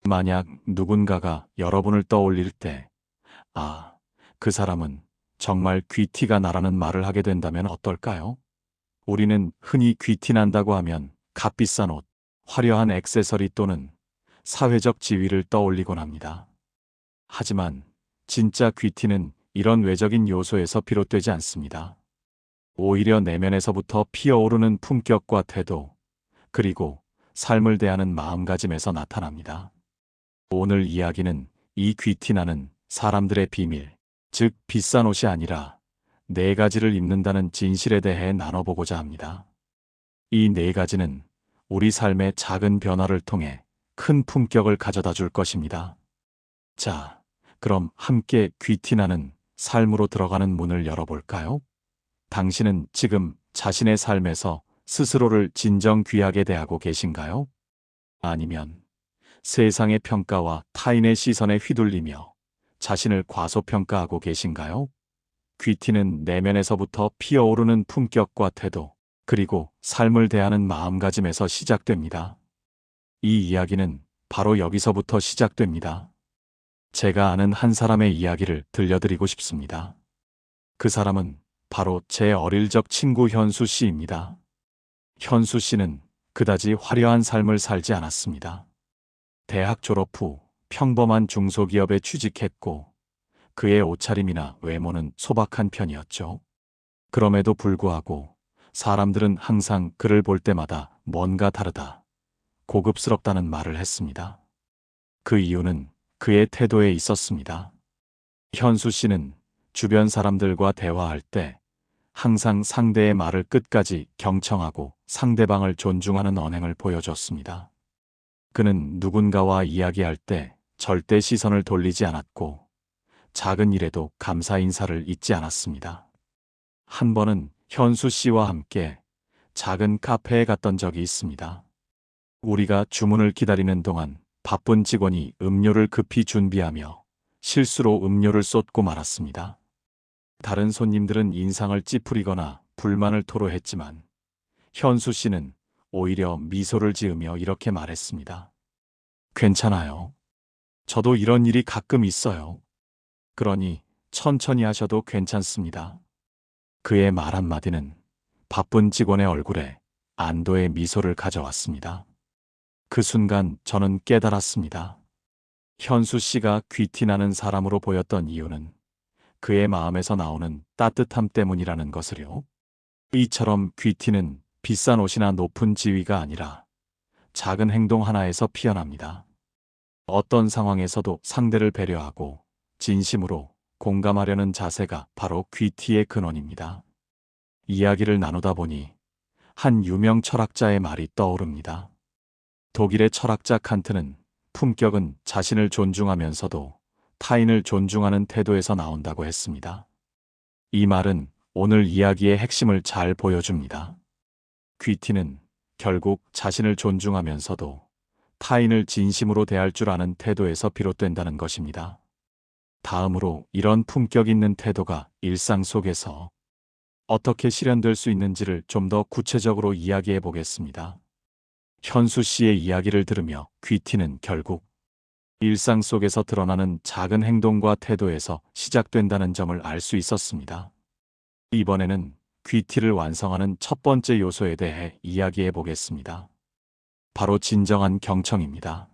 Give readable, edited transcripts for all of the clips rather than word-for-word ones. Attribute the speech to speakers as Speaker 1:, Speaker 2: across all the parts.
Speaker 1: 만약 누군가가 여러분을 떠올릴 때, 아, 그 사람은 정말 귀티가 나라는 말을 하게 된다면 어떨까요? 우리는 흔히 귀티 난다고 하면 값비싼 옷, 화려한 액세서리 또는 사회적 지위를 떠올리곤 합니다. 하지만 진짜 귀티는 이런 외적인 요소에서 비롯되지 않습니다. 오히려 내면에서부터 피어오르는 품격과 태도, 그리고 삶을 대하는 마음가짐에서 나타납니다. 오늘 이야기는 이 귀티나는 사람들의 비밀, 즉 비싼 옷이 아니라 네 가지를 입는다는 진실에 대해 나눠보고자 합니다. 이 네 가지는 우리 삶의 작은 변화를 통해 큰 품격을 가져다 줄 것입니다. 자, 그럼 함께 귀티나는 삶으로 들어가는 문을 열어볼까요? 당신은 지금 자신의 삶에서 스스로를 진정 귀하게 대하고 계신가요? 아니면 세상의 평가와 타인의 시선에 휘둘리며 자신을 과소평가하고 계신가요? 귀티는 내면에서부터 피어오르는 품격과 태도, 그리고 삶을 대하는 마음가짐에서 시작됩니다. 이 이야기는 바로 여기서부터 시작됩니다. 제가 아는 한 사람의 이야기를 들려드리고 싶습니다. 그 사람은 바로 제 어릴 적 친구 현수 씨입니다. 현수 씨는 그다지 화려한 삶을 살지 않았습니다. 대학 졸업 후 평범한 중소기업에 취직했고 그의 옷차림이나 외모는 소박한 편이었죠. 그럼에도 불구하고 사람들은 항상 그를 볼 때마다 뭔가 다르다, 고급스럽다는 말을 했습니다. 그 이유는 그의 태도에 있었습니다. 현수 씨는 주변 사람들과 대화할 때 항상 상대의 말을 끝까지 경청하고 상대방을 존중하는 언행을 보여줬습니다. 그는 누군가와 이야기할 때 절대 시선을 돌리지 않았고 작은 일에도 감사 인사를 잊지 않았습니다. 한 번은 현수 씨와 함께 작은 카페에 갔던 적이 있습니다. 우리가 주문을 기다리는 동안 바쁜 직원이 음료를 급히 준비하며 실수로 음료를 쏟고 말았습니다. 다른 손님들은 인상을 찌푸리거나 불만을 토로했지만 현수 씨는 오히려 미소를 지으며 이렇게 말했습니다. 괜찮아요. 저도 이런 일이 가끔 있어요. 그러니 천천히 하셔도 괜찮습니다. 그의 말 한마디는 바쁜 직원의 얼굴에 안도의 미소를 가져왔습니다. 그 순간 저는 깨달았습니다. 현수 씨가 귀티나는 사람으로 보였던 이유는 그의 마음에서 나오는 따뜻함 때문이라는 것을요. 이처럼 귀티는 비싼 옷이나 높은 지위가 아니라 작은 행동 하나에서 피어납니다. 어떤 상황에서도 상대를 배려하고 진심으로 공감하려는 자세가 바로 귀티의 근원입니다. 이야기를 나누다 보니 한 유명 철학자의 말이 떠오릅니다. 독일의 철학자 칸트는 품격은 자신을 존중하면서도 타인을 존중하는 태도에서 나온다고 했습니다. 이 말은 오늘 이야기의 핵심을 잘 보여줍니다. 귀티는 결국 자신을 존중하면서도 타인을 진심으로 대할 줄 아는 태도에서 비롯된다는 것입니다. 다음으로 이런 품격 있는 태도가 일상 속에서 어떻게 실현될 수 있는지를 좀 더 구체적으로 이야기해 보겠습니다. 현수 씨의 이야기를 들으며 귀티는 결국 일상 속에서 드러나는 작은 행동과 태도에서 시작된다는 점을 알 수 있었습니다. 이번에는 귀티를 완성하는 첫 번째 요소에 대해 이야기해 보겠습니다. 바로 진정한 경청입니다.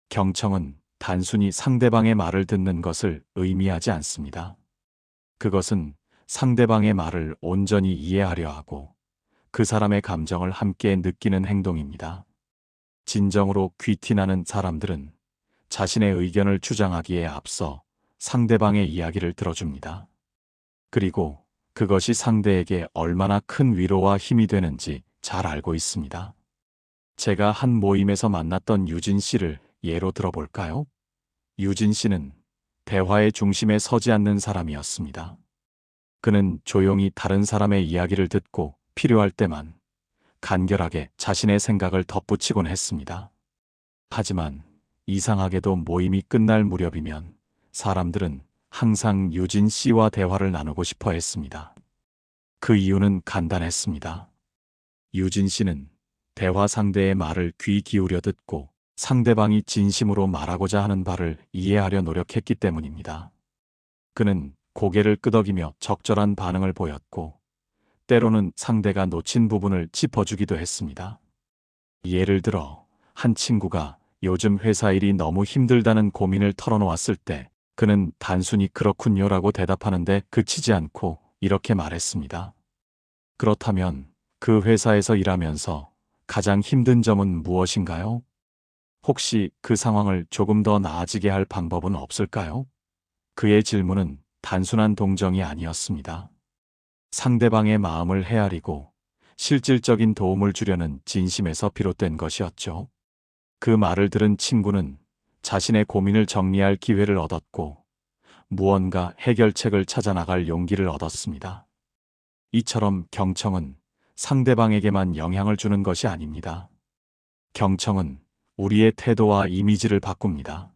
Speaker 1: 경청은 단순히 상대방의 말을 듣는 것을 의미하지 않습니다. 그것은 상대방의 말을 온전히 이해하려 하고 그 사람의 감정을 함께 느끼는 행동입니다. 진정으로 귀티나는 사람들은 자신의 의견을 주장하기에 앞서 상대방의 이야기를 들어줍니다. 그리고 그것이 상대에게 얼마나 큰 위로와 힘이 되는지 잘 알고 있습니다. 제가 한 모임에서 만났던 유진 씨를 예로 들어볼까요? 유진 씨는 대화의 중심에 서지 않는 사람이었습니다. 그는 조용히 다른 사람의 이야기를 듣고 필요할 때만 간결하게 자신의 생각을 덧붙이곤 했습니다. 하지만 이상하게도 모임이 끝날 무렵이면 사람들은 항상 유진 씨와 대화를 나누고 싶어 했습니다. 그 이유는 간단했습니다. 유진 씨는 대화 상대의 말을 귀 기울여 듣고 상대방이 진심으로 말하고자 하는 바를 이해하려 노력했기 때문입니다. 그는 고개를 끄덕이며 적절한 반응을 보였고, 때로는 상대가 놓친 부분을 짚어주기도 했습니다. 예를 들어, 한 친구가 요즘 회사 일이 너무 힘들다는 고민을 털어놓았을 때, 그는 단순히 그렇군요라고 대답하는데 그치지 않고 이렇게 말했습니다. 그렇다면 그 회사에서 일하면서 가장 힘든 점은 무엇인가요? 혹시 그 상황을 조금 더 나아지게 할 방법은 없을까요? 그의 질문은 단순한 동정이 아니었습니다. 상대방의 마음을 헤아리고 실질적인 도움을 주려는 진심에서 비롯된 것이었죠. 그 말을 들은 친구는 자신의 고민을 정리할 기회를 얻었고, 무언가 해결책을 찾아 나갈 용기를 얻었습니다. 이처럼 경청은 상대방에게만 영향을 주는 것이 아닙니다. 경청은 우리의 태도와 이미지를 바꿉니다.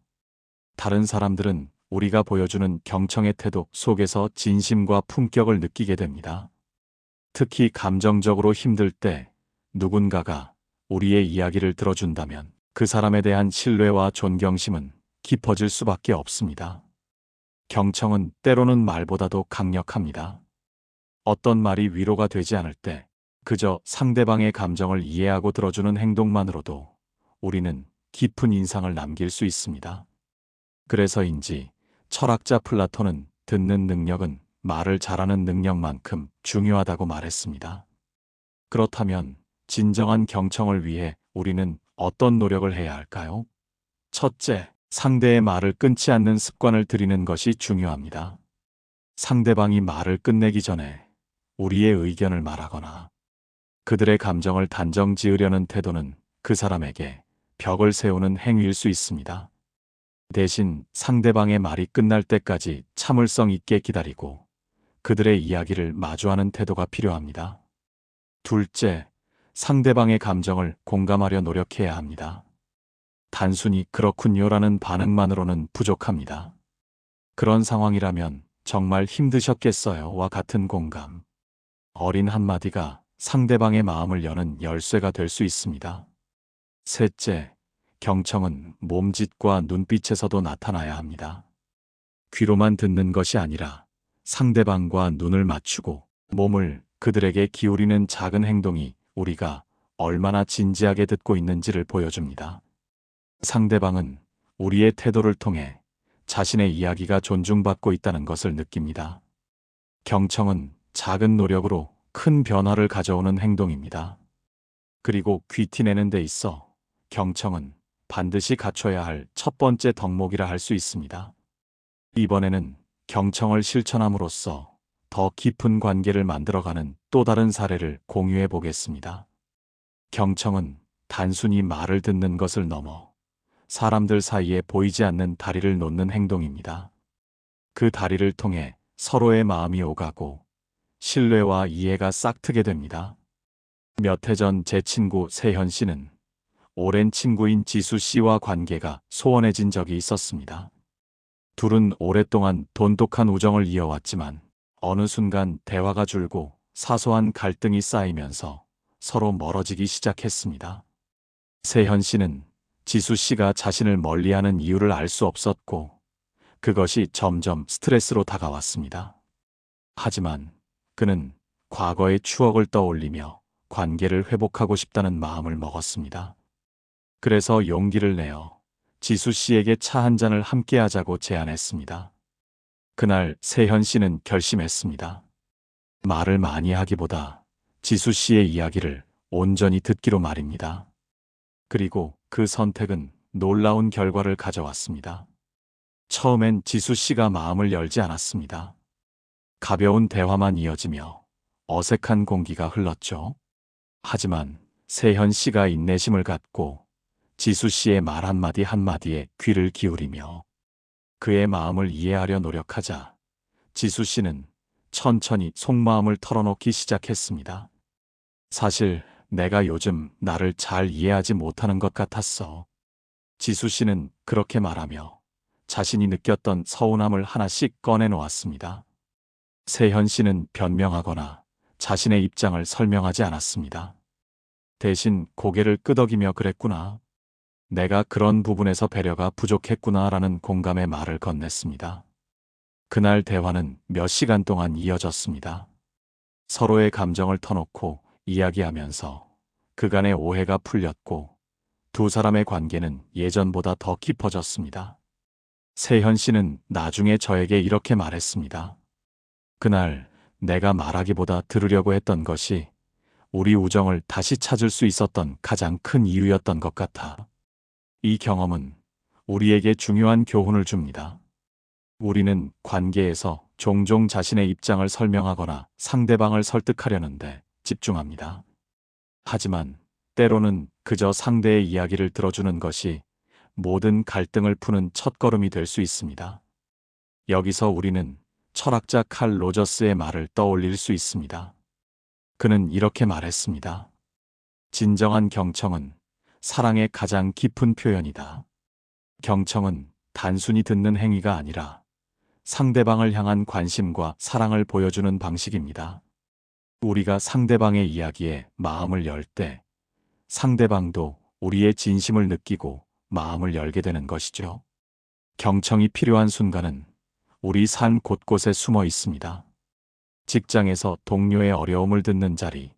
Speaker 1: 다른 사람들은 우리가 보여주는 경청의 태도 속에서 진심과 품격을 느끼게 됩니다. 특히 감정적으로 힘들 때 누군가가 우리의 이야기를 들어준다면 그 사람에 대한 신뢰와 존경심은 깊어질 수밖에 없습니다. 경청은 때로는 말보다도 강력합니다. 어떤 말이 위로가 되지 않을 때 그저 상대방의 감정을 이해하고 들어주는 행동만으로도 우리는 깊은 인상을 남길 수 있습니다. 그래서인지 철학자 플라톤은 듣는 능력은 말을 잘하는 능력만큼 중요하다고 말했습니다. 그렇다면 진정한 경청을 위해 우리는 어떤 노력을 해야 할까요? 첫째, 상대의 말을 끊지 않는 습관을 들이는 것이 중요합니다. 상대방이 말을 끝내기 전에 우리의 의견을 말하거나 그들의 감정을 단정 지으려는 태도는 그 사람에게 벽을 세우는 행위일 수 있습니다. 대신 상대방의 말이 끝날 때까지 참을성 있게 기다리고 그들의 이야기를 마주하는 태도가 필요합니다. 둘째, 상대방의 감정을 공감하려 노력해야 합니다. 단순히 그렇군요라는 반응만으로는 부족합니다. 그런 상황이라면 정말 힘드셨겠어요와 같은 공감. 어린 한마디가 상대방의 마음을 여는 열쇠가 될 수 있습니다. 셋째, 경청은 몸짓과 눈빛에서도 나타나야 합니다. 귀로만 듣는 것이 아니라 상대방과 눈을 맞추고 몸을 그들에게 기울이는 작은 행동이 우리가 얼마나 진지하게 듣고 있는지를 보여줍니다. 상대방은 우리의 태도를 통해 자신의 이야기가 존중받고 있다는 것을 느낍니다. 경청은 작은 노력으로 큰 변화를 가져오는 행동입니다. 그리고 귀티내는 데 있어 경청은 반드시 갖춰야 할 첫 번째 덕목이라 할 수 있습니다. 이번에는 경청을 실천함으로써 더 깊은 관계를 만들어가는 또 다른 사례를 공유해 보겠습니다. 경청은 단순히 말을 듣는 것을 넘어 사람들 사이에 보이지 않는 다리를 놓는 행동입니다. 그 다리를 통해 서로의 마음이 오가고 신뢰와 이해가 싹트게 됩니다. 몇 해 전 제 친구 세현 씨는 오랜 친구인 지수 씨와 관계가 소원해진 적이 있었습니다. 둘은 오랫동안 돈독한 우정을 이어왔지만 어느 순간 대화가 줄고 사소한 갈등이 쌓이면서 서로 멀어지기 시작했습니다. 세현 씨는 지수 씨가 자신을 멀리하는 이유를 알 수 없었고 그것이 점점 스트레스로 다가왔습니다. 하지만 그는 과거의 추억을 떠올리며 관계를 회복하고 싶다는 마음을 먹었습니다. 그래서 용기를 내어 지수 씨에게 차 한 잔을 함께 하자고 제안했습니다. 그날 세현 씨는 결심했습니다. 말을 많이 하기보다 지수 씨의 이야기를 온전히 듣기로 말입니다. 그리고 그 선택은 놀라운 결과를 가져왔습니다. 처음엔 지수 씨가 마음을 열지 않았습니다. 가벼운 대화만 이어지며 어색한 공기가 흘렀죠. 하지만 세현 씨가 인내심을 갖고 지수 씨의 말 한마디 한마디에 귀를 기울이며 그의 마음을 이해하려 노력하자 지수 씨는 천천히 속마음을 털어놓기 시작했습니다. 사실 내가 요즘 나를 잘 이해하지 못하는 것 같았어. 지수 씨는 그렇게 말하며 자신이 느꼈던 서운함을 하나씩 꺼내놓았습니다. 세현 씨는 변명하거나 자신의 입장을 설명하지 않았습니다. 대신 고개를 끄덕이며 그랬구나. 내가 그런 부분에서 배려가 부족했구나라는 공감의 말을 건넸습니다. 그날 대화는 몇 시간 동안 이어졌습니다. 서로의 감정을 터놓고 이야기하면서 그간의 오해가 풀렸고 두 사람의 관계는 예전보다 더 깊어졌습니다. 세현 씨는 나중에 저에게 이렇게 말했습니다. 그날 내가 말하기보다 들으려고 했던 것이 우리 우정을 다시 찾을 수 있었던 가장 큰 이유였던 것 같아. 이 경험은 우리에게 중요한 교훈을 줍니다. 우리는 관계에서 종종 자신의 입장을 설명하거나 상대방을 설득하려는데 집중합니다. 하지만 때로는 그저 상대의 이야기를 들어주는 것이 모든 갈등을 푸는 첫걸음이 될 수 있습니다. 여기서 우리는 철학자 칼 로저스의 말을 떠올릴 수 있습니다. 그는 이렇게 말했습니다. 진정한 경청은 사랑의 가장 깊은 표현이다. 경청은 단순히 듣는 행위가 아니라 상대방을 향한 관심과 사랑을 보여주는 방식입니다. 우리가 상대방의 이야기에 마음을 열 때 상대방도 우리의 진심을 느끼고 마음을 열게 되는 것이죠. 경청이 필요한 순간은 우리 삶 곳곳에 숨어 있습니다. 직장에서 동료의 어려움을 듣는 자리,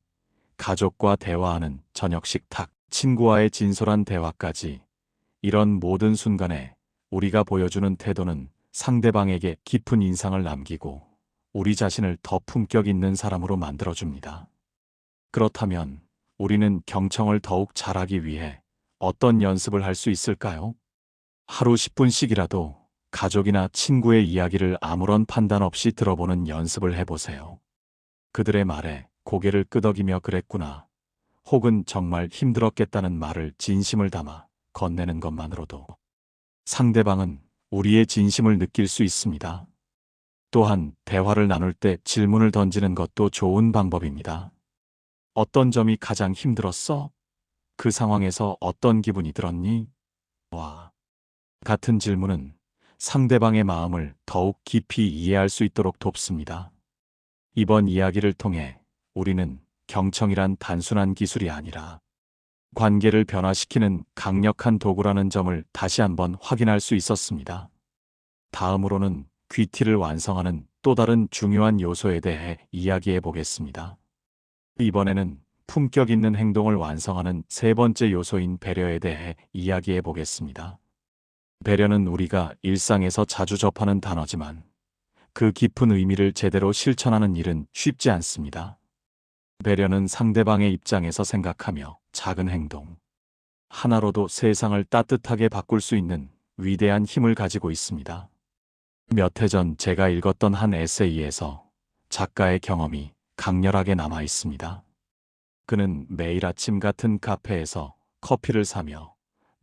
Speaker 1: 가족과 대화하는 저녁 식탁, 친구와의 진솔한 대화까지 이런 모든 순간에 우리가 보여주는 태도는 상대방에게 깊은 인상을 남기고 우리 자신을 더 품격 있는 사람으로 만들어줍니다. 그렇다면 우리는 경청을 더욱 잘하기 위해 어떤 연습을 할 수 있을까요? 하루 10분씩이라도 가족이나 친구의 이야기를 아무런 판단 없이 들어보는 연습을 해보세요. 그들의 말에 고개를 끄덕이며 그랬구나, 혹은 정말 힘들었겠다는 말을 진심을 담아 건네는 것만으로도 상대방은 우리의 진심을 느낄 수 있습니다. 또한 대화를 나눌 때 질문을 던지는 것도 좋은 방법입니다. 어떤 점이 가장 힘들었어? 그 상황에서 어떤 기분이 들었니? 와. 같은 질문은 상대방의 마음을 더욱 깊이 이해할 수 있도록 돕습니다. 이번 이야기를 통해 우리는 경청이란 단순한 기술이 아니라 관계를 변화시키는 강력한 도구라는 점을 다시 한번 확인할 수 있었습니다. 다음으로는 귀티를 완성하는 또 다른 중요한 요소에 대해 이야기해 보겠습니다. 이번에는 품격 있는 행동을 완성하는 세 번째 요소인 배려에 대해 이야기해 보겠습니다. 배려는 우리가 일상에서 자주 접하는 단어지만 그 깊은 의미를 제대로 실천하는 일은 쉽지 않습니다. 배려는 상대방의 입장에서 생각하며 작은 행동 하나로도 세상을 따뜻하게 바꿀 수 있는 위대한 힘을 가지고 있습니다. 몇 해 전 제가 읽었던 한 에세이에서 작가의 경험이 강렬하게 남아 있습니다. 그는 매일 아침 같은 카페에서 커피를 사며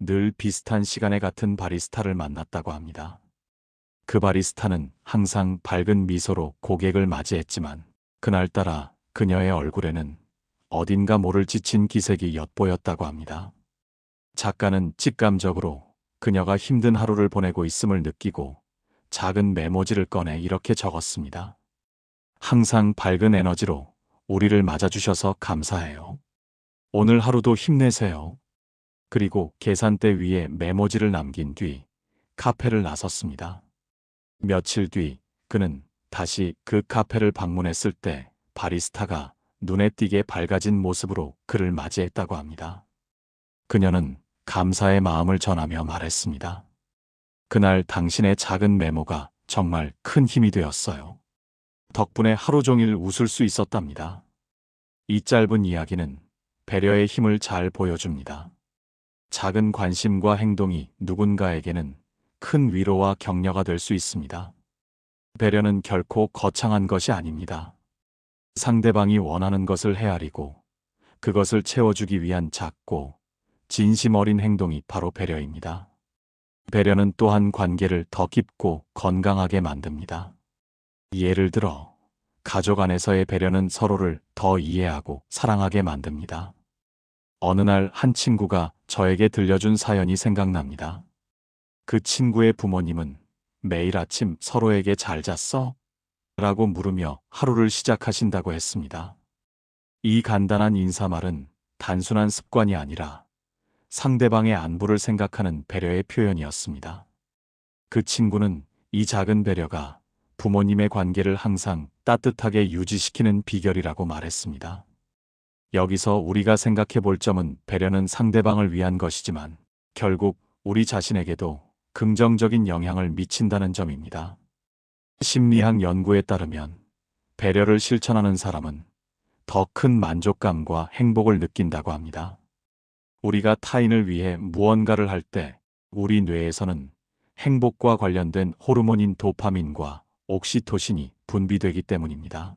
Speaker 1: 늘 비슷한 시간에 같은 바리스타를 만났다고 합니다. 그 바리스타는 항상 밝은 미소로 고객을 맞이했지만 그날따라 그녀의 얼굴에는 어딘가 모를 지친 기색이 엿보였다고 합니다. 작가는 직감적으로 그녀가 힘든 하루를 보내고 있음을 느끼고 작은 메모지를 꺼내 이렇게 적었습니다. 항상 밝은 에너지로 우리를 맞아주셔서 감사해요. 오늘 하루도 힘내세요. 그리고 계산대 위에 메모지를 남긴 뒤 카페를 나섰습니다. 며칠 뒤 그는 다시 그 카페를 방문했을 때 바리스타가 눈에 띄게 밝아진 모습으로 그를 맞이했다고 합니다. 그녀는 감사의 마음을 전하며 말했습니다. 그날 당신의 작은 메모가 정말 큰 힘이 되었어요. 덕분에 하루 종일 웃을 수 있었답니다. 이 짧은 이야기는 배려의 힘을 잘 보여줍니다. 작은 관심과 행동이 누군가에게는 큰 위로와 격려가 될 수 있습니다. 배려는 결코 거창한 것이 아닙니다. 상대방이 원하는 것을 헤아리고 그것을 채워주기 위한 작고 진심 어린 행동이 바로 배려입니다. 배려는 또한 관계를 더 깊고 건강하게 만듭니다. 예를 들어 가족 안에서의 배려는 서로를 더 이해하고 사랑하게 만듭니다. 어느 날 한 친구가 저에게 들려준 사연이 생각납니다. 그 친구의 부모님은 매일 아침 서로에게 잘 잤어? 라고 물으며 하루를 시작하신다고 했습니다. 이 간단한 인사말은 단순한 습관이 아니라 상대방의 안부를 생각하는 배려의 표현이었습니다. 그 친구는 이 작은 배려가 부모님의 관계를 항상 따뜻하게 유지시키는 비결이라고 말했습니다. 여기서 우리가 생각해 볼 점은 배려는 상대방을 위한 것이지만 결국 우리 자신에게도 긍정적인 영향을 미친다는 점입니다. 심리학 연구에 따르면 배려를 실천하는 사람은 더 큰 만족감과 행복을 느낀다고 합니다. 우리가 타인을 위해 무언가를 할 때 우리 뇌에서는 행복과 관련된 호르몬인 도파민과 옥시토신이 분비되기 때문입니다.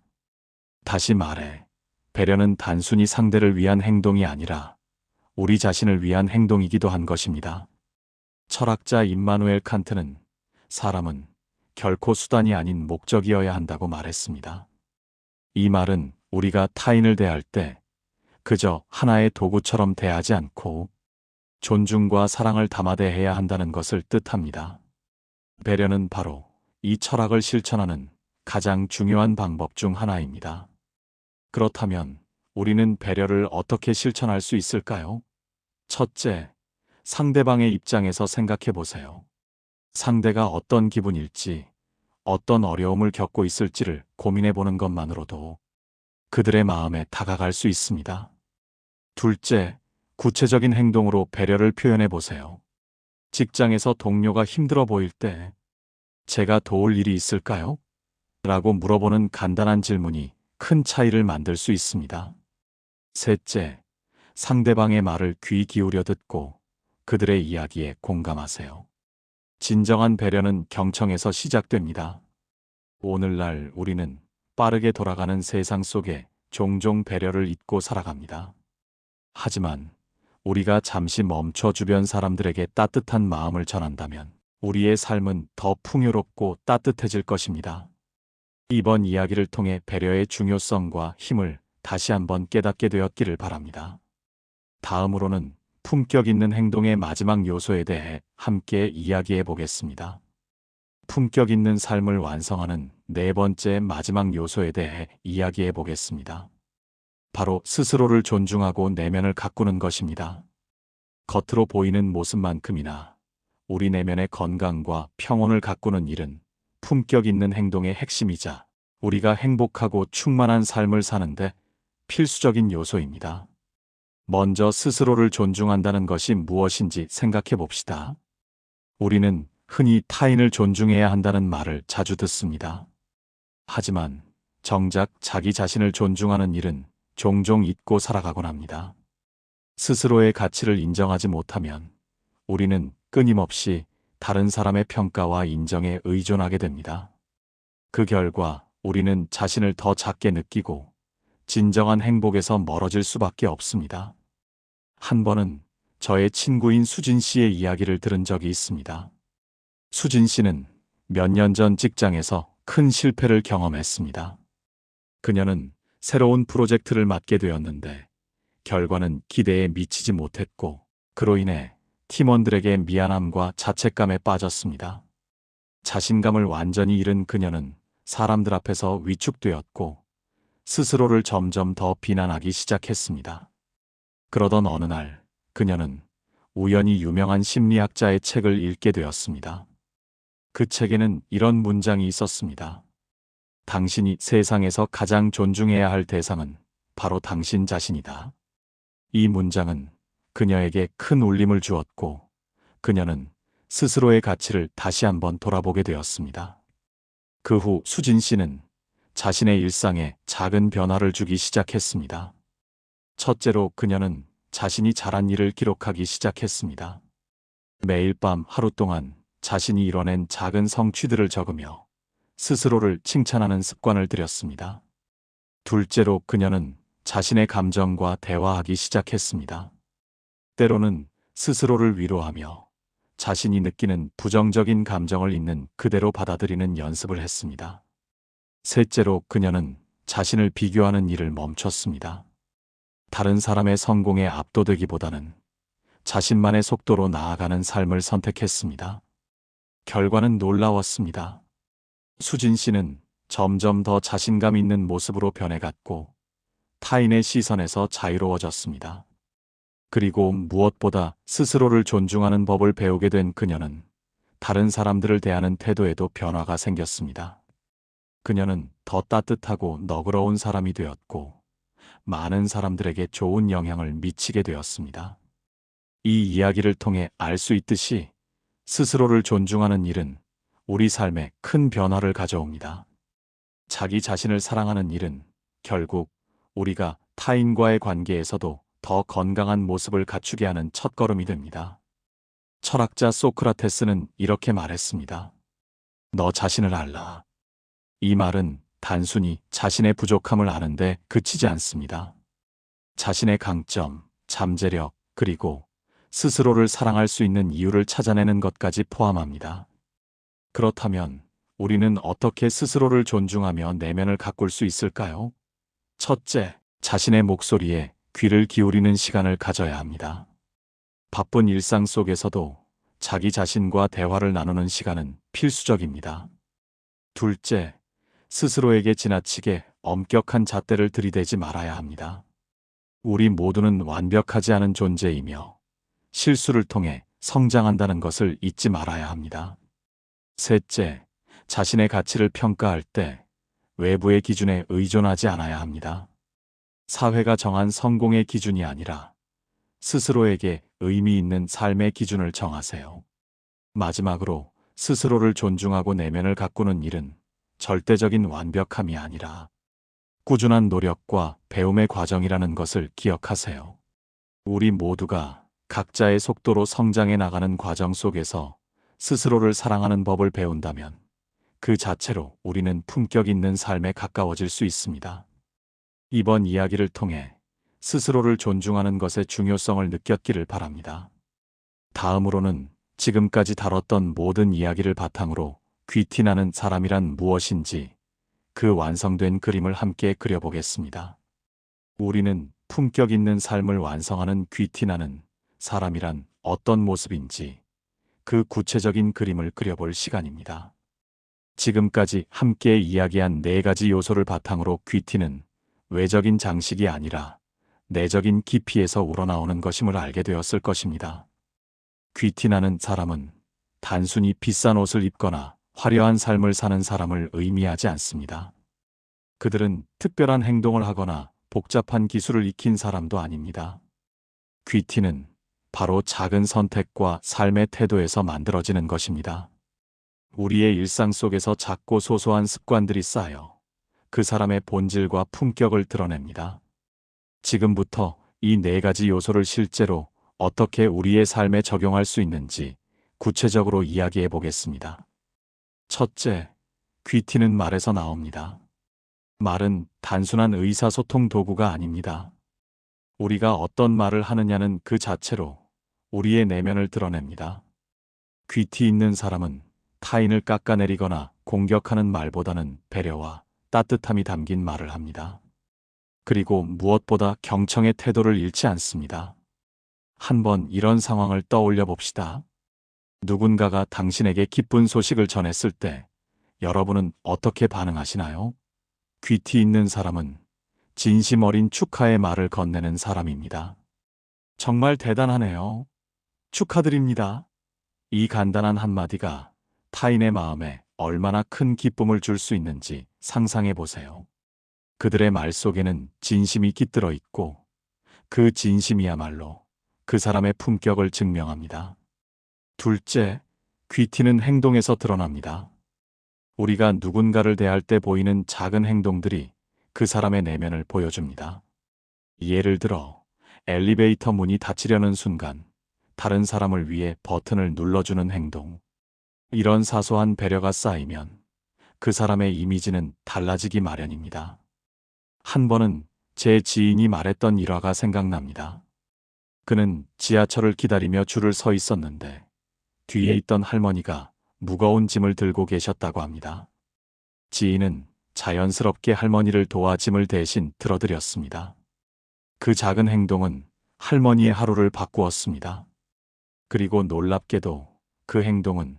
Speaker 1: 다시 말해, 배려는 단순히 상대를 위한 행동이 아니라 우리 자신을 위한 행동이기도 한 것입니다. 철학자 임마누엘 칸트는 사람은 결코 수단이 아닌 목적이어야 한다고 말했습니다. 이 말은 우리가 타인을 대할 때 그저 하나의 도구처럼 대하지 않고 존중과 사랑을 담아 대해야 한다는 것을 뜻합니다. 배려는 바로 이 철학을 실천하는 가장 중요한 방법 중 하나입니다. 그렇다면 우리는 배려를 어떻게 실천할 수 있을까요? 첫째, 상대방의 입장에서 생각해 보세요. 상대가 어떤 기분일지, 어떤 어려움을 겪고 있을지를 고민해 보는 것만으로도 그들의 마음에 다가갈 수 있습니다. 둘째, 구체적인 행동으로 배려를 표현해 보세요. 직장에서 동료가 힘들어 보일 때 제가 도울 일이 있을까요? 라고 물어보는 간단한 질문이 큰 차이를 만들 수 있습니다. 셋째, 상대방의 말을 귀 기울여 듣고 그들의 이야기에 공감하세요. 진정한 배려는 경청에서 시작됩니다. 오늘날 우리는 빠르게 돌아가는 세상 속에 종종 배려를 잊고 살아갑니다. 하지만 우리가 잠시 멈춰 주변 사람들에게 따뜻한 마음을 전한다면 우리의 삶은 더 풍요롭고 따뜻해질 것입니다. 이번 이야기를 통해 배려의 중요성과 힘을 다시 한번 깨닫게 되었기를 바랍니다. 다음으로는 품격 있는 행동의 마지막 요소에 대해 함께 이야기해 보겠습니다. 품격 있는 삶을 완성하는 네 번째 마지막 요소에 대해 이야기해 보겠습니다. 바로 스스로를 존중하고 내면을 가꾸는 것입니다. 겉으로 보이는 모습만큼이나 우리 내면의 건강과 평온을 가꾸는 일은 품격 있는 행동의 핵심이자 우리가 행복하고 충만한 삶을 사는데 필수적인 요소입니다. 먼저 스스로를 존중한다는 것이 무엇인지 생각해 봅시다. 우리는 흔히 타인을 존중해야 한다는 말을 자주 듣습니다. 하지만 정작 자기 자신을 존중하는 일은 종종 잊고 살아가곤 합니다. 스스로의 가치를 인정하지 못하면 우리는 끊임없이 다른 사람의 평가와 인정에 의존하게 됩니다. 그 결과 우리는 자신을 더 작게 느끼고 진정한 행복에서 멀어질 수밖에 없습니다. 한 번은 저의 친구인 수진 씨의 이야기를 들은 적이 있습니다. 수진 씨는 몇 년 전 직장에서 큰 실패를 경험했습니다. 그녀는 새로운 프로젝트를 맡게 되었는데 결과는 기대에 미치지 못했고 그로 인해 팀원들에게 미안함과 자책감에 빠졌습니다. 자신감을 완전히 잃은 그녀는 사람들 앞에서 위축되었고 스스로를 점점 더 비난하기 시작했습니다. 그러던 어느 날 그녀는 우연히 유명한 심리학자의 책을 읽게 되었습니다. 그 책에는 이런 문장이 있었습니다. 당신이 세상에서 가장 존중해야 할 대상은 바로 당신 자신이다. 이 문장은 그녀에게 큰 울림을 주었고 그녀는 스스로의 가치를 다시 한번 돌아보게 되었습니다. 그 후 수진 씨는 자신의 일상에 작은 변화를 주기 시작했습니다. 첫째로 그녀는 자신이 잘한 일을 기록하기 시작했습니다. 매일 밤 하루 동안 자신이 이뤄낸 작은 성취들을 적으며 스스로를 칭찬하는 습관을 들였습니다. 둘째로 그녀는 자신의 감정과 대화하기 시작했습니다. 때로는 스스로를 위로하며 자신이 느끼는 부정적인 감정을 있는 그대로 받아들이는 연습을 했습니다. 셋째로 그녀는 자신을 비교하는 일을 멈췄습니다. 다른 사람의 성공에 압도되기보다는 자신만의 속도로 나아가는 삶을 선택했습니다. 결과는 놀라웠습니다. 수진 씨는 점점 더 자신감 있는 모습으로 변해갔고 타인의 시선에서 자유로워졌습니다. 그리고 무엇보다 스스로를 존중하는 법을 배우게 된 그녀는 다른 사람들을 대하는 태도에도 변화가 생겼습니다. 그녀는 더 따뜻하고 너그러운 사람이 되었고 많은 사람들에게 좋은 영향을 미치게 되었습니다. 이 이야기를 통해 알 수 있듯이 스스로를 존중하는 일은 우리 삶에 큰 변화를 가져옵니다. 자기 자신을 사랑하는 일은 결국 우리가 타인과의 관계에서도 더 건강한 모습을 갖추게 하는 첫걸음이 됩니다. 철학자 소크라테스는 이렇게 말했습니다. 너 자신을 알라. 이 말은 단순히 자신의 부족함을 아는데 그치지 않습니다. 자신의 강점, 잠재력, 그리고 스스로를 사랑할 수 있는 이유를 찾아내는 것까지 포함합니다. 그렇다면 우리는 어떻게 스스로를 존중하며 내면을 가꿀 수 있을까요? 첫째, 자신의 목소리에 귀를 기울이는 시간을 가져야 합니다. 바쁜 일상 속에서도 자기 자신과 대화를 나누는 시간은 필수적입니다. 둘째, 스스로에게 지나치게 엄격한 잣대를 들이대지 말아야 합니다. 우리 모두는 완벽하지 않은 존재이며 실수를 통해 성장한다는 것을 잊지 말아야 합니다. 셋째, 자신의 가치를 평가할 때 외부의 기준에 의존하지 않아야 합니다. 사회가 정한 성공의 기준이 아니라 스스로에게 의미 있는 삶의 기준을 정하세요. 마지막으로 스스로를 존중하고 내면을 가꾸는 일은 절대적인 완벽함이 아니라 꾸준한 노력과 배움의 과정이라는 것을 기억하세요. 우리 모두가 각자의 속도로 성장해 나가는 과정 속에서 스스로를 사랑하는 법을 배운다면 그 자체로 우리는 품격 있는 삶에 가까워질 수 있습니다. 이번 이야기를 통해 스스로를 존중하는 것의 중요성을 느꼈기를 바랍니다. 다음으로는 지금까지 다뤘던 모든 이야기를 바탕으로 귀티나는 사람이란 무엇인지 그 완성된 그림을 함께 그려보겠습니다. 우리는 품격 있는 삶을 완성하는 귀티나는 사람이란 어떤 모습인지 그 구체적인 그림을 그려볼 시간입니다. 지금까지 함께 이야기한 4가지 요소를 바탕으로 귀티는 외적인 장식이 아니라 내적인 깊이에서 우러나오는 것임을 알게 되었을 것입니다. 귀티나는 사람은 단순히 비싼 옷을 입거나 화려한 삶을 사는 사람을 의미하지 않습니다. 그들은 특별한 행동을 하거나 복잡한 기술을 익힌 사람도 아닙니다. 귀티는 바로 작은 선택과 삶의 태도에서 만들어지는 것입니다. 우리의 일상 속에서 작고 소소한 습관들이 쌓여 그 사람의 본질과 품격을 드러냅니다. 지금부터 이 4가지 요소를 실제로 어떻게 우리의 삶에 적용할 수 있는지 구체적으로 이야기해 보겠습니다. 첫째, 귀티는 말에서 나옵니다. 말은 단순한 의사소통 도구가 아닙니다. 우리가 어떤 말을 하느냐는 그 자체로 우리의 내면을 드러냅니다. 귀티 있는 사람은 타인을 깎아내리거나 공격하는 말보다는 배려와 따뜻함이 담긴 말을 합니다. 그리고 무엇보다 경청의 태도를 잃지 않습니다. 한번 이런 상황을 떠올려 봅시다. 누군가가 당신에게 기쁜 소식을 전했을 때 여러분은 어떻게 반응하시나요? 귀티 있는 사람은 진심 어린 축하의 말을 건네는 사람입니다. 정말 대단하네요. 축하드립니다. 이 간단한 한마디가 타인의 마음에 얼마나 큰 기쁨을 줄 수 있는지 상상해 보세요. 그들의 말 속에는 진심이 깃들어 있고 그 진심이야말로 그 사람의 품격을 증명합니다. 둘째, 귀티는 행동에서 드러납니다. 우리가 누군가를 대할 때 보이는 작은 행동들이 그 사람의 내면을 보여줍니다. 예를 들어 엘리베이터 문이 닫히려는 순간 다른 사람을 위해 버튼을 눌러주는 행동. 이런 사소한 배려가 쌓이면 그 사람의 이미지는 달라지기 마련입니다. 한 번은 제 지인이 말했던 일화가 생각납니다. 그는 지하철을 기다리며 줄을 서 있었는데 뒤에 있던 할머니가 무거운 짐을 들고 계셨다고 합니다. 지인은 자연스럽게 할머니를 도와 짐을 대신 들어드렸습니다. 그 작은 행동은 할머니의 하루를 바꾸었습니다. 그리고 놀랍게도 그 행동은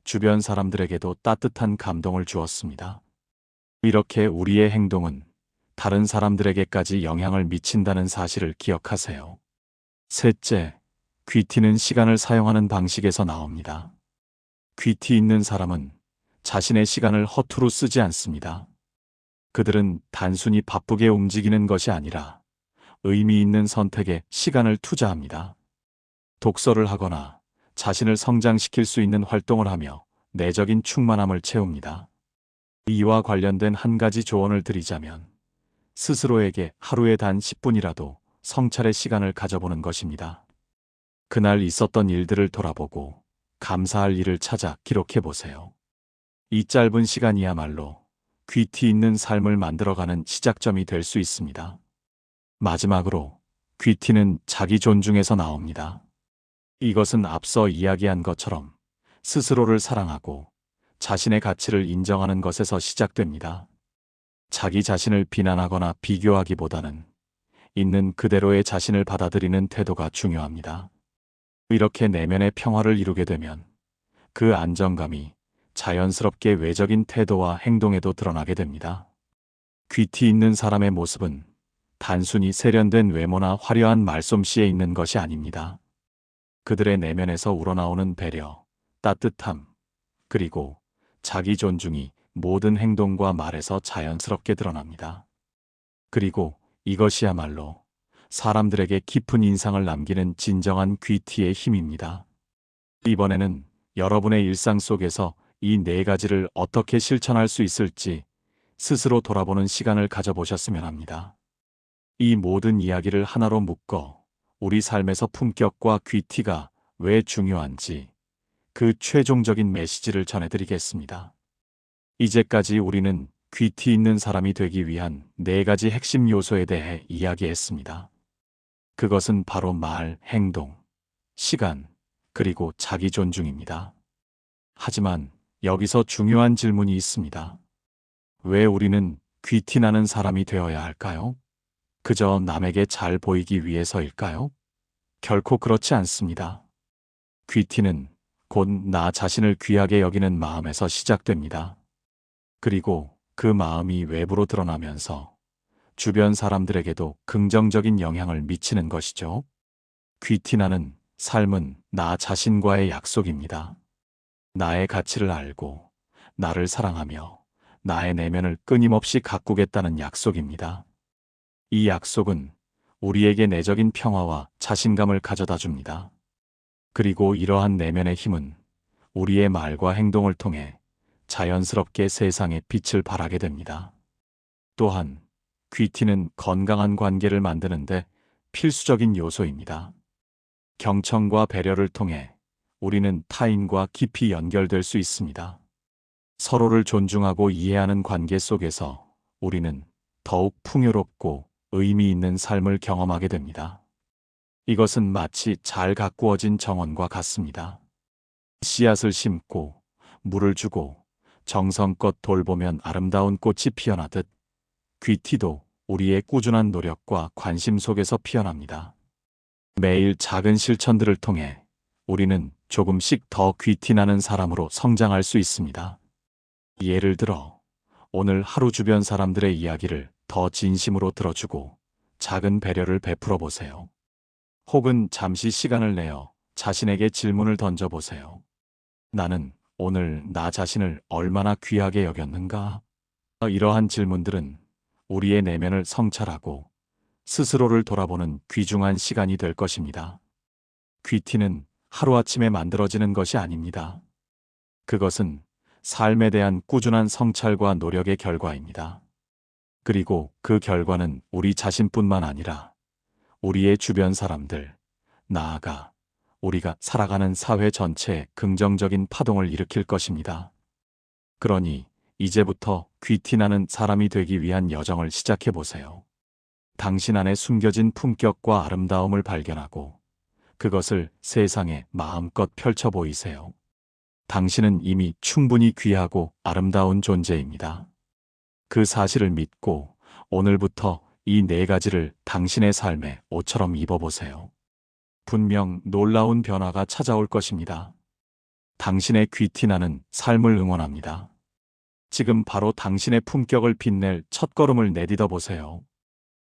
Speaker 1: 주변 사람들에게도 따뜻한 감동을 주었습니다. 이렇게 우리의 행동은 다른 사람들에게까지 영향을 미친다는 사실을 기억하세요. 셋째, 귀티는 시간을 사용하는 방식에서 나옵니다. 귀티 있는 사람은 자신의 시간을 허투루 쓰지 않습니다. 그들은 단순히 바쁘게 움직이는 것이 아니라 의미 있는 선택에 시간을 투자합니다. 독서를 하거나 자신을 성장시킬 수 있는 활동을 하며 내적인 충만함을 채웁니다. 이와 관련된 한 가지 조언을 드리자면 스스로에게 하루에 단 10분이라도 성찰의 시간을 가져보는 것입니다. 그날 있었던 일들을 돌아보고 감사할 일을 찾아 기록해 보세요. 이 짧은 시간이야말로 귀티 있는 삶을 만들어가는 시작점이 될 수 있습니다. 마지막으로 귀티는 자기 존중에서 나옵니다. 이것은 앞서 이야기한 것처럼 스스로를 사랑하고 자신의 가치를 인정하는 것에서 시작됩니다. 자기 자신을 비난하거나 비교하기보다는 있는 그대로의 자신을 받아들이는 태도가 중요합니다. 이렇게 내면의 평화를 이루게 되면 그 안정감이 자연스럽게 외적인 태도와 행동에도 드러나게 됩니다. 귀티 있는 사람의 모습은 단순히 세련된 외모나 화려한 말솜씨에 있는 것이 아닙니다. 그들의 내면에서 우러나오는 배려, 따뜻함, 그리고 자기 존중이 모든 행동과 말에서 자연스럽게 드러납니다. 그리고 이것이야말로 사람들에게 깊은 인상을 남기는 진정한 귀티의 힘입니다. 이번에는 여러분의 일상 속에서 이 네 가지를 어떻게 실천할 수 있을지 스스로 돌아보는 시간을 가져보셨으면 합니다. 이 모든 이야기를 하나로 묶어 우리 삶에서 품격과 귀티가 왜 중요한지 그 최종적인 메시지를 전해드리겠습니다. 이제까지 우리는 귀티 있는 사람이 되기 위한 네 가지 핵심 요소에 대해 이야기했습니다. 그것은 바로 말, 행동, 시간, 그리고 자기 존중입니다. 하지만 여기서 중요한 질문이 있습니다. 왜 우리는 귀티 나는 사람이 되어야 할까요? 그저 남에게 잘 보이기 위해서일까요? 결코 그렇지 않습니다. 귀티는 곧 나 자신을 귀하게 여기는 마음에서 시작됩니다. 그리고 그 마음이 외부로 드러나면서 주변 사람들에게도 긍정적인 영향을 미치는 것이죠. 귀티나는 삶은 나 자신과의 약속입니다. 나의 가치를 알고 나를 사랑하며 나의 내면을 끊임없이 가꾸겠다는 약속입니다. 이 약속은 우리에게 내적인 평화와 자신감을 가져다 줍니다. 그리고 이러한 내면의 힘은 우리의 말과 행동을 통해 자연스럽게 세상에 빛을 발하게 됩니다. 또한 귀티는 건강한 관계를 만드는데 필수적인 요소입니다. 경청과 배려를 통해 우리는 타인과 깊이 연결될 수 있습니다. 서로를 존중하고 이해하는 관계 속에서 우리는 더욱 풍요롭고 의미 있는 삶을 경험하게 됩니다. 이것은 마치 잘 가꾸어진 정원과 같습니다. 씨앗을 심고 물을 주고 정성껏 돌보면 아름다운 꽃이 피어나듯 귀티도 우리의 꾸준한 노력과 관심 속에서 피어납니다. 매일 작은 실천들을 통해 우리는 조금씩 더 귀티나는 사람으로 성장할 수 있습니다. 예를 들어 오늘 하루 주변 사람들의 이야기를 더 진심으로 들어주고 작은 배려를 베풀어 보세요. 혹은 잠시 시간을 내어 자신에게 질문을 던져보세요. 나는 오늘 나 자신을 얼마나 귀하게 여겼는가? 이러한 질문들은 우리의 내면을 성찰하고 스스로를 돌아보는 귀중한 시간이 될 것입니다. 귀티는 하루아침에 만들어지는 것이 아닙니다. 그것은 삶에 대한 꾸준한 성찰과 노력의 결과입니다. 그리고 그 결과는 우리 자신뿐만 아니라 우리의 주변 사람들, 나아가 우리가 살아가는 사회 전체에 긍정적인 파동을 일으킬 것입니다. 그러니 이제부터 귀티나는 사람이 되기 위한 여정을 시작해 보세요. 당신 안에 숨겨진 품격과 아름다움을 발견하고 그것을 세상에 마음껏 펼쳐 보이세요. 당신은 이미 충분히 귀하고 아름다운 존재입니다. 그 사실을 믿고 오늘부터 이 네 가지를 당신의 삶에 옷처럼 입어보세요. 분명 놀라운 변화가 찾아올 것입니다. 당신의 귀티나는 삶을 응원합니다. 지금 바로 당신의 품격을 빛낼 첫걸음을 내딛어 보세요.